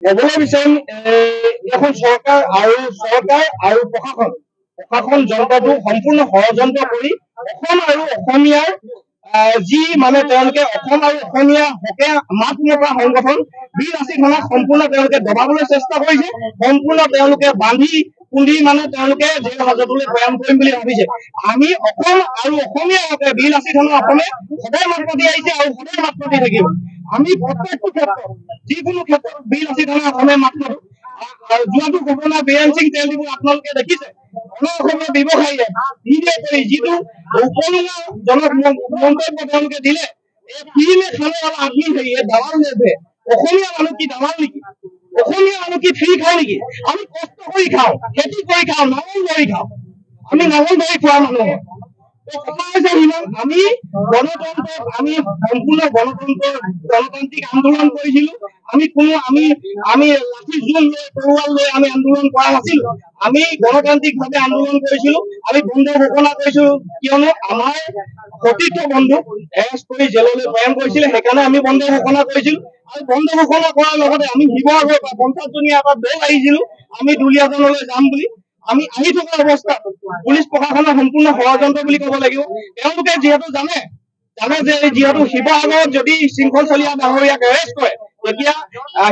ক'বলৈ বিচাৰিম এখন চৰকাৰ আৰু প্ৰশাসন যন্ত্ৰটো সম্পূৰ্ণ ষড়যন্ত্ৰ কৰি অসম আৰু অসমীয়াৰ যি মানে তেওঁলোকে অসম আৰু অসমীয়া হকে মাত মতা সংগঠন বীৰ লাচিত থানাক সম্পূৰ্ণ তেওঁলোকে দবাবলৈ চেষ্টা কৰিছে। সম্পূৰ্ণ তেওঁলোকে বান্ধি পুন্ধি মানে তেওঁলোকে জেল হাজতলৈ প্ৰেৰণ কৰিম বুলি ভাবিছে। আমি অসম আৰু অসমীয়া হকে বীৰ লাচিত থানা অসমে সদায় মাত মাতি আহিছে আৰু সদায় মাত মাতি থাকিব। আমি প্ৰত্যেকটো ক্ষেত্ৰত যিকোনো ক্ষেত্ৰত বীৰ লাচিত থানা অসমে মাত মাতো। আৰু যোৱাটো ঘটনা বীৰেন সিং তেল ডিপু আপোনালোকে দেখিছে, অসমীয়া ব্যৱসায়ীয়ে ভিডিঅ' কৰি যিটো উপলুঙাজনক মন্তব্য তেওঁলোকে দিলে, এই ফ্ৰীমে খানে वाला आदमी है, ये दलाल है। অসমীয়া মানুহ কি দালাল নেকি? অসমীয়া মানুহ কি ফ্ৰী খায় নেকি? আমি কষ্ট কৰি খাওঁ, খেতি কৰি খাওঁ, নাঙল ধৰি খাওঁ। আমি নাঙল ধৰি খোৱা মানুহ। আমি গণতন্ত্ৰত আমি সম্পূৰ্ণ গণতান্ত্ৰিক আন্দোলন কৰিছিলো। আমি লাঠি জোল লৈ তৰোৱাল লৈ আমি আন্দোলন কৰা নাছিলো। আমি গণতান্ত্ৰিক ভাৱে আন্দোলন কৰিছিলো। আমি বন্ধ ঘোষণা কৰিছিলো, কিয়নো আমাৰ সতীৰ্থ বন্ধুক এৰেষ্ট কৰি জেললৈ প্ৰেৰণ কৰিছিলে, সেইকাৰণে আমি বন্ধ ঘোষণা কৰিছিলো। আৰু বন্ধ ঘোষণা কৰাৰ লগতে আমি শিৱসাগৰৰ পৰা 50জনীয়া এটা দল আহিছিলো, আমি দুলীয়াজানলৈ যাম বুলি। আমি আহি থকা অৱস্থাত পুলিচ প্ৰশাসনৰ সম্পূৰ্ণ ষড়যন্ত্ৰ বুলি ক'ব লাগিব। তেওঁলোকে যিহেতু জানে যে যিহেতু শিৱসাগৰত যদি শৃংখল চলীয়া ডাঙৰীয়াক এৰেষ্ট কৰে, তেতিয়া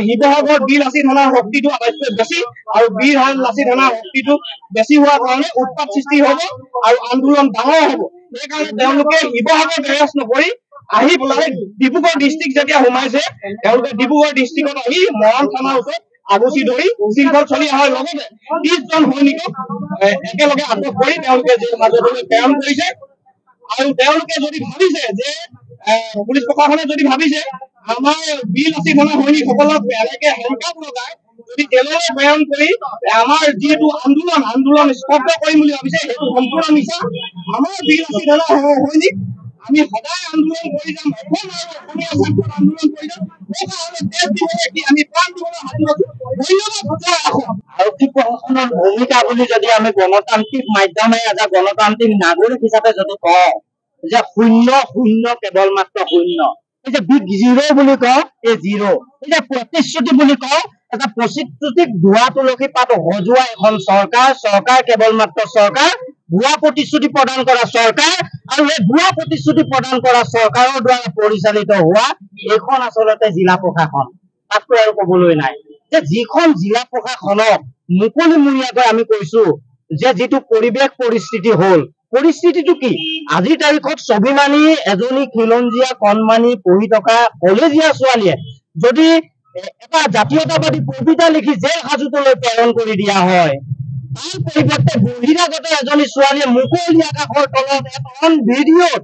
শিৱসাগৰত বীৰ লাচিত থানাৰ শক্তিটো আটাইতকৈ বেছি, আৰু বীৰ লাচিত থানাৰ শক্তিটো বেছি হোৱাৰ কাৰণে উৎপাত সৃষ্টি হ'ব আৰু আন্দোলন ডাঙৰ হ'ব। সেইকাৰণে তেওঁলোকে শিৱসাগৰত এৰেষ্ট নকৰি আহি পেলাই ডিব্ৰুগড় ডিষ্ট্ৰিক্ট যেতিয়া সোমাইছে, তেওঁলোকে ডিব্ৰুগড় ডিষ্ট্ৰিক্টত আহি মৰাণ থানাৰ ওচৰত আগুচি ধৰি শৃংখল চলীয়া হয় লগতে 30জন সৈনিকক একেলগে আটক কৰি তেওঁলোকে জেল হাজতলৈ প্ৰেৰণ কৰিছে। আৰু তেওঁলোকে যদি ভাবিছে যে পুলিচ প্ৰশাসনে যদি ভাবিছে আমাৰ বীৰ লাচিত থানাৰ সৈনিকসকলক এনেকে হেণ্ডকাফ লগাই যদি জেললৈ প্ৰেৰণ কৰি আমাৰ যিহেতু আন্দোলন স্তব্ধ কৰিম বুলি ভাবিছে, সেইটো সম্পূৰ্ণ মিছা। আমাৰ বীৰ লাচিত থানাৰ সৈনিক আমি সদায় আন্দোলন কৰি যাম, অসম আৰু অসমীয়া স্বাৰ্থত আন্দোলন কৰি যাম। দেশ দিবলৈ কি আমি প্ৰাণ দিবলৈ সাজু আছো। ধন্যবাদ। আৰক্ষী প্ৰশাসনৰ ভূমিকা বুলি যদি আমি গণতান্ত্ৰিক মাধ্যমে এটা গণতান্ত্ৰিক নাগৰিক হিচাপে যদি কওঁ যে শূন্য শূন্য কেৱল মাত্ৰ শূন্য, এই যে বিগ জিৰ' বুলি কওঁ, এই জিৰ', এই যে প্ৰতিশ্ৰুতি বুলি কওঁ, এটা প্ৰতিশ্ৰুতিক ধোৱা তুলসী পাত সজোৱা এখন চৰকাৰ কেৱল মাত্ৰ চৰকাৰ, ভুৱা প্ৰতিশ্ৰুতি প্ৰদান কৰা চৰকাৰ, আৰু এই ভুৱা প্ৰতিশ্ৰুতি প্ৰদান কৰা চৰকাৰৰ দ্বাৰা পৰিচালিত হোৱা এইখন আচলতে জিলা প্ৰশাসন। তাতকৈ আৰু কবলৈ নাই যে যিখন জিলা প্ৰশাসনক মুকলিমূৰীয়াকৈ আমি কৈছো যে যিটো পৰিৱেশ পৰিস্থিতি হল, পৰিস্থিতিটো কি? আজিৰ তাৰিখত স্বাভিমানী এজনী খিলঞ্জীয়া কণমানি পঢ়ি থকা কলেজীয়া ছোৱালীয়ে যদি এটা জাতীয়তাবাদী কবিতা লিখি জেল হাজতলৈ প্ৰেৰণ কৰি দিয়া হয়, তাৰ পৰিৱৰ্তে বহিৰাগত এজনী ছোৱালীয়ে মুকলি আকাশৰ তলত এখন ভিডিঅ'ত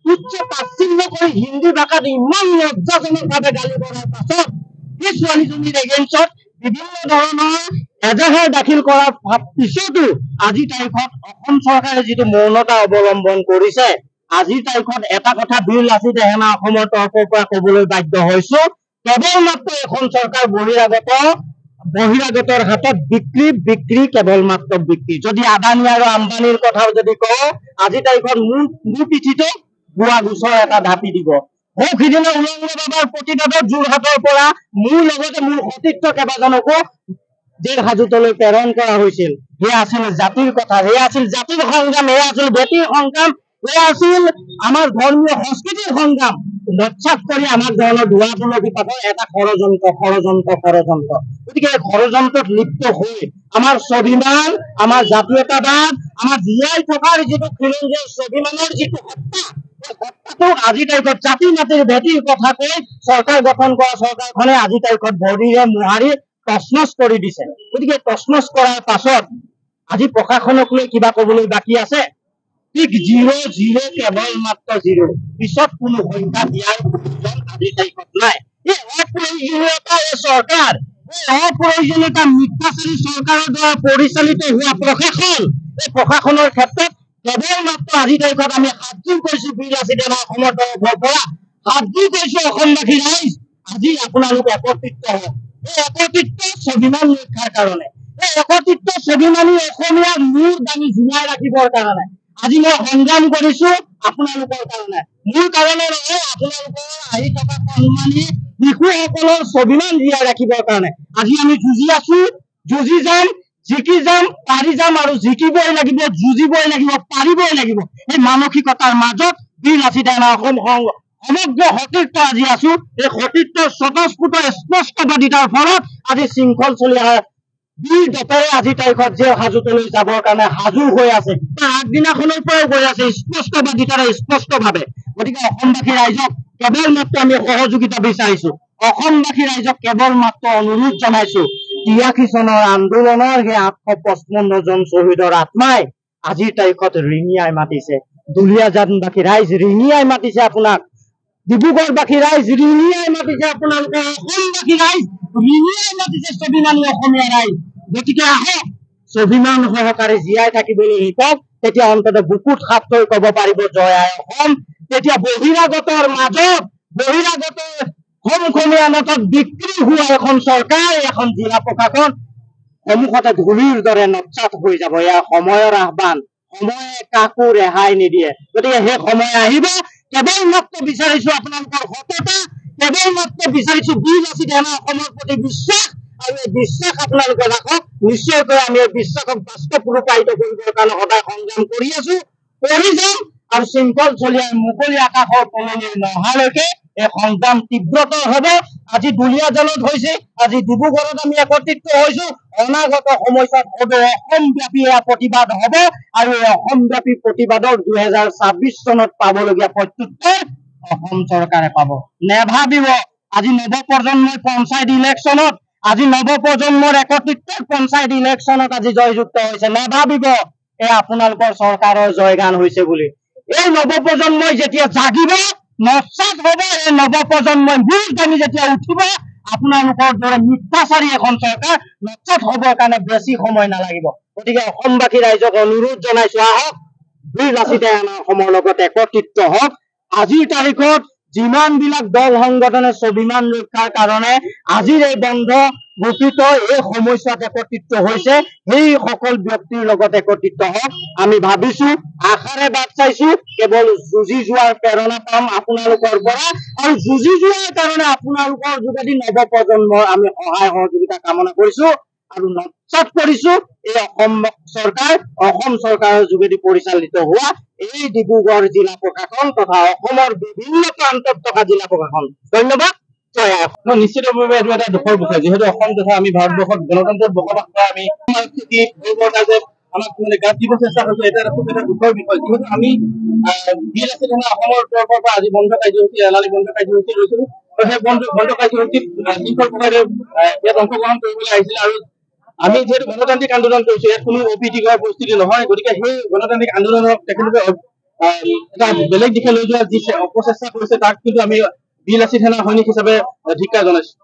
তুচ্ছ তাচ্ছিল্য কৰি হিন্দী ভাষাত ইমান লজ্জাজনকভাৱে গালি কৰাৰ পাছত এই ছোৱালীজনীৰ এগেইনষ্টত বিভিন্ন ধৰণৰ এজাহাৰ দাখিল কৰাৰ পিছতো আজিৰ তাৰিখত অসম চৰকাৰে যিটো মৌনতা অৱলম্বন কৰিছে, আজিৰ তাৰিখত এটা কথা বীৰ লাচিত সেনা অসমৰ তৰফৰ পৰা কবলৈ বাধ্য হৈছো, কেৱল মাত্ৰ এখন চৰকাৰ বহিৰাগতৰ হাতত বিক্ৰী কেৱল মাত্ৰ বিক্ৰী। যদি আদানী আৰু আম্বানীৰ কথাও যদি কওঁ, আজিৰ তাৰিখত মোৰ পিঠিতে ভুৱা গোচৰ এটা ঢাপি দিব। সিদিনা উলংগ বাবাৰ প্ৰতিবাদত যোৰহাটৰ পৰা মোৰ লগতে মোৰ সতীৰ্থ কেইবাজনকো জেল হাজতলৈ প্ৰেৰণ কৰা হৈছিল। সেয়া আছিল জাতিৰ কথা, সেয়া আছিল জাতিৰ সংগ্ৰাম, সেয়া আছিল বেটিৰ সংগ্ৰাম, সেয়া আছিল আমাৰ ধৰ্মীয় সংস্কৃতিৰ সংগ্ৰাম। নৎসাত কৰি আমাক ধৰণৰ ধোৱা তুলসী পাতৰ এটা ষড়যন্ত্ৰ। গতিকে এই ষড়যন্ত্ৰত লিপ্ত হৈ আমাৰ স্বাভিমান, আমাৰ জাতীয়তাবাদ, আমাৰ জীয়াই থকাৰ যিটো খিলঞ্জীয়া স্বাভিমানৰ যিটো সত্তা, আজিৰ তাৰিখত জাতি মাটিৰ ভেটিৰ কথা কৈ চৰকাৰ গঠন কৰা চৰকাৰখনে আজিৰ তাৰিখত ভৰিৰে মোহাৰি তছনছ কৰি দিছে। গতিকে তছনছ কৰাৰ পাছত আজি প্ৰশাসনক লৈ কিবা কবলৈ বাকী আছে? ঠিক জিৰ' কেৱল মাত্ৰ জিৰ', পিছত কোনো সংখ্যা দিয়াৰ প্ৰয়োজন আজিৰ তাৰিখত নাই। এই অপ্ৰয়োজনীয়তা এই চৰকাৰ, এই অপ্ৰয়োজনীয়তা মিথ্যাচাৰী চৰকাৰৰ দ্বাৰা পৰিচালিত হোৱা প্ৰশাসন, এই প্ৰশাসনৰ ক্ষেত্ৰত কেৱল মাত্ৰ আজিৰ তাৰিখত আমি হাতযোৰ কৰিছো বীৰ লাচিত সেনা অসমৰ তৰফৰ পৰা, হাতযোৰ কৰিছো অসমবাসী ৰাইজ, আজি আপোনালোক একত্ৰিত হওক। এই একত্ৰিত স্বাভিমান ৰক্ষাৰ কাৰণে, এই একত্ৰিত স্বাভিমানী অসমীয়াৰ মূৰ দাঙি জীয়াই ৰাখিবৰ কাৰণে আজি মই সংগ্ৰাম কৰিছো আপোনালোকৰ কাৰণে, মোৰ কাৰণে নহয়, আপোনালোকৰ আহি থকা সন্মানী শিশুসকলৰ স্বাভিমান জীয়াই ৰাখিবৰ কাৰণে আজি আমি যুঁজি আছো, যুঁজি যাম, জিকি যাম, পাৰি যাম আৰু জিকিবই লাগিব, যুঁজিবই লাগিব, পাৰিবই লাগিব। এই মানসিকতাৰ মাজত বীৰ লাচিত অসম সমগ্ৰ সতীৰ্থ আজি আছো। এই সতীৰ্থৰ স্বতঃস্ফূৰ্ত স্পষ্টবাদিতাৰ ফলত আজি শৃংখল চলিয়া বীৰ দপৰে আজি তাৰিখত যে হাজোতলৈ যাবৰ কাৰণে সাজু হৈ আছে, তাৰ আগদিনাখনৰ পৰাই গৈ আছে স্পষ্টবাদিতাৰে স্পষ্টভাৱে। গতিকে অসমবাসী ৰাইজক কেৱল মাত্ৰ আমি সহযোগিতা বিচাৰিছো, অসমবাসী ৰাইজক কেৱল মাত্ৰ অনুৰোধ জনাইছো, 83 চনৰ আন্দোলনৰ সেই 855 জন শ্বহীদৰ আত্মাই আজিৰ তাৰিখত ৰিঙিয়াই মাতিছে। দুলীয়াজানবাসী ৰাইজ ৰিঙিয়াই মাতিছে আপোনাক, ডিব্ৰুগড়বাসী ৰাইজ ৰিঙিয়াই মাতিছে আপোনালোকৰ, অসমবাসী ৰাইজ ৰিঙিয়াই মাতিছে স্বাভিমানী অসমীয়া ৰাইজ। গতিকে আহক, স্বাভিমান সহকাৰে জীয়াই থাকিবলৈ শিকক, তেতিয়া অন্ততঃ বুকুত হাত থৈ কব পাৰিব জয় আই অসম। তেতিয়া বহিৰাগতৰ মাজত, বহিৰাগতৰ সমসমীয়া মতত বিক্ৰী হোৱা এখন চৰকাৰ, এখন জিলা প্ৰশাসন সন্মুখতে ধূলিৰ দৰে নৎসাত হৈ যাব। এয়া সময়ৰ আহ্বান, সময়ে কাকো ৰেহাই নিদিয়ে। গতিকে সেই সময় আহিব, কেৱল মাত্ৰ বিচাৰিছো আপোনালোকৰ সততা, কেৱল মাত্ৰ বিচাৰিছো বীৰ লাচিত অসমৰ প্ৰতি বিশ্বাস, আৰু এই বিশ্বাস আপোনালোকে ৰাখক। নিশ্চয়কৈ আমি এই বিশ্বাসক বাস্তৱ ৰূপায়িত কৰিবৰ কাৰণে সদায় সংগ্ৰাম কৰি আছো, কৰি যাম, আৰু শৃংখল চলিয়াই মুকলি আকাশৰ তললৈ নহালৈকে এই সংগ্ৰাম তীব্ৰতৰ হব। আজি দুলীয়াজানত হৈছে, আজি ডিব্ৰুগড়ত আমি একত্ৰিত হৈছো, অনাগত সময়ছোৱাত হ'ব অসমব্যাপী এয়া প্ৰতিবাদ হব, আৰু এই অসমব্যাপী প্ৰতিবাদৰ 2026 চনত পাবলগীয়া প্ৰত্যুত্তৰ অসম চৰকাৰে পাব। নেভাবিব আজি নৱপ্ৰজন্মই পঞ্চায়ত ইলেকশ্যনত, আজি নৱপ্ৰজন্মৰ একত্ৰিত পঞ্চায়ত ইলেকশ্যনত আজি জয়যুক্ত হৈছে, নেভাবিব এয়া আপোনালোকৰ চৰকাৰৰ জয়গান হৈছে বুলি। এই নৱপ্ৰজন্মই যেতিয়া জাগিব, নৎসাত হব, এই নৱপ্ৰজন্মই মূৰ দাঙি যেতিয়া উঠিব, আপোনালোকৰ দৰে মিথ্যাচাৰী এখন চৰকাৰ নৎসাত হবৰ কাৰণে বেছি সময় নালাগিব। গতিকে অসমবাসী ৰাইজক অনুৰোধ জনাইছো, আহক বীৰ লাচিতে অসমৰ লগত একত্ৰিত হওক। আজিৰ তাৰিখত যিমান বিলাক দল সংগঠনে স্বাভিমান ৰক্ষাৰ কাৰণে আজিৰ এই বন্ধ ঘোষিত এই সময়ছোৱাত একত্ৰিত হৈছে, সেই সকল ব্যক্তিৰ লগত একত্ৰিত হওক। আমি ভাবিছো, আশাৰে বাট চাইছো, কেৱল যুঁজি যোৱাৰ প্ৰেৰণা পাম আপোনালোকৰ পৰা, আৰু যুঁজি যোৱাৰ কাৰণে আপোনালোকৰ যোগেদি নৱপ্ৰজন্মৰ আমি সহায় সহযোগিতা কামনা কৰিছো, আৰু নৎসাত কৰিছো এই অসম চৰকাৰৰ যোগেদি পৰিচালিত হোৱা এই ডিব্ৰুগড় জিলা প্ৰশাসন তথা অসমৰ বিভিন্ন প্ৰান্তত থকা জিলা প্ৰশাসন। ধন্যবাদ। নিশ্চিতভাৱে এইটো এটা দুখৰ বিষয়, যিহেতু অসম তথা আমি ভাৰতবৰ্ষত গণতন্ত্ৰত বসবাস কৰা আমি আমাক মানে গাত দিব চেষ্টা কৰিছো, এটা খুব এটা দুখৰ বিষয়। যিহেতু আমি বীৰ লাচিত অসমৰ তৰফৰ পৰা আজি বন্ধ কাৰ্যসূচী, এলানি বন্ধ কাৰ্যসূচী লৈছিলো, আৰু সেই বন্ধ কাৰ্যসূচীত শৃংখল প্ৰকাৰে ইয়াত অংশগ্ৰহণ কৰিবলৈ আহিছিলে। আৰু আমি যিহেতু গণতান্ত্ৰিক আন্দোলন কৰিছো, ইয়াত কোনো অপ্ৰীতিকৰ পৰিস্থিতি নহয়, গতিকে সেই গণতান্ত্ৰিক আন্দোলনক তেখেতলোকে এটা বেলেগ দিশে লৈ যোৱাৰ যি অপচেষ্টা কৰিছে, তাক কিন্তু আমি বীৰ লাচিত সেনাৰ সৈনিক হিচাপে ধিক্কাৰ জনাইছো।